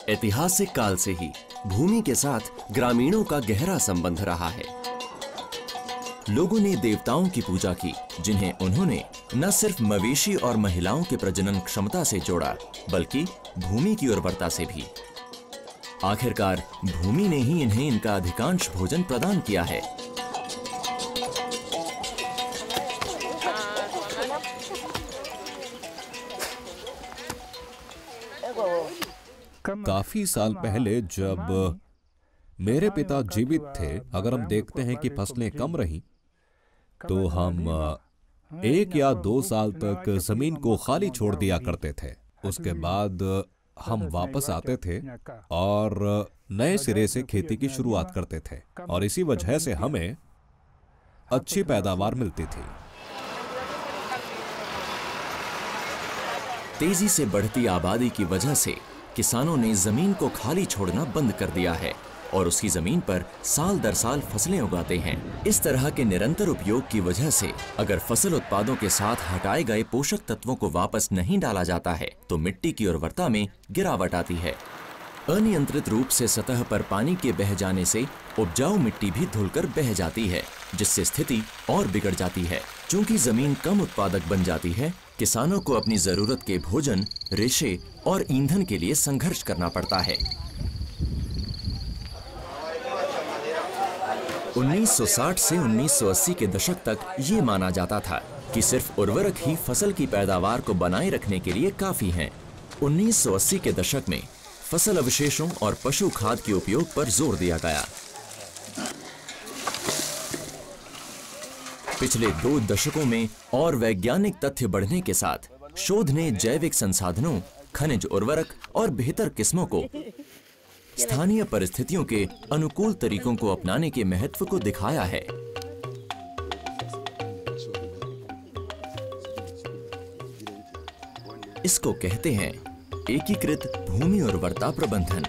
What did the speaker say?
ऐतिहासिक काल से ही भूमि के साथ ग्रामीणों का गहरा संबंध रहा है। लोगों ने देवताओं की पूजा की, जिन्हें उन्होंने न सिर्फ मवेशी और महिलाओं के प्रजनन क्षमता से जोड़ा, बल्कि भूमि की उर्वरता से भी। आखिरकार भूमि ने ही इन्हें इनका अधिकांश भोजन प्रदान किया है। काफी साल पहले जब मेरे पिता जीवित थे, अगर हम देखते हैं कि फसलें कम रहीं, तो हम 1 या 2 साल तक जमीन को खाली छोड़ दिया करते थे। उसके बाद हम वापस आते थे और नए सिरे से खेती की शुरुआत करते थे, और इसी वजह से हमें अच्छी पैदावार मिलती थी। तेजी से बढ़ती आबादी की वजह से किसानों ने जमीन को खाली छोड़ना बंद कर दिया है और उसकी जमीन पर साल दर साल फसलें उगाते हैं। इस तरह के निरंतर उपयोग की वजह से अगर फसल उत्पादों के साथ हटाए गए पोषक तत्वों को वापस नहीं डाला जाता है, तो मिट्टी की उर्वरता में गिरावट आती है। अनियंत्रित रूप से सतह पर पानी के बह जाने से उपजाऊ मिट्टी भी धुलकर बह जाती है, जिससे स्थिति और बिगड़ जाती है। चूंकि जमीन कम उत्पादक बन जाती है, किसानों को अपनी जरूरत के भोजन, रेशे और ईंधन के लिए संघर्ष करना पड़ता है। 1960 से 1980 के दशक तक ये माना जाता था कि सिर्फ उर्वरक ही फसल की पैदावार को बनाए रखने के लिए काफी हैं। 1980 के दशक में फसल अवशेषों और पशु खाद के उपयोग पर जोर दिया गया। पिछले 2 दशकों में और वैज्ञानिक तथ्य बढ़ने के साथ शोध ने जैविक संसाधनों, खनिज उर्वरक और बेहतर किस्मों को स्थानीय परिस्थितियों के अनुकूल तरीकों को अपनाने के महत्व को दिखाया है। इसको कहते हैं एकीकृत भूमि उर्वरता प्रबंधन।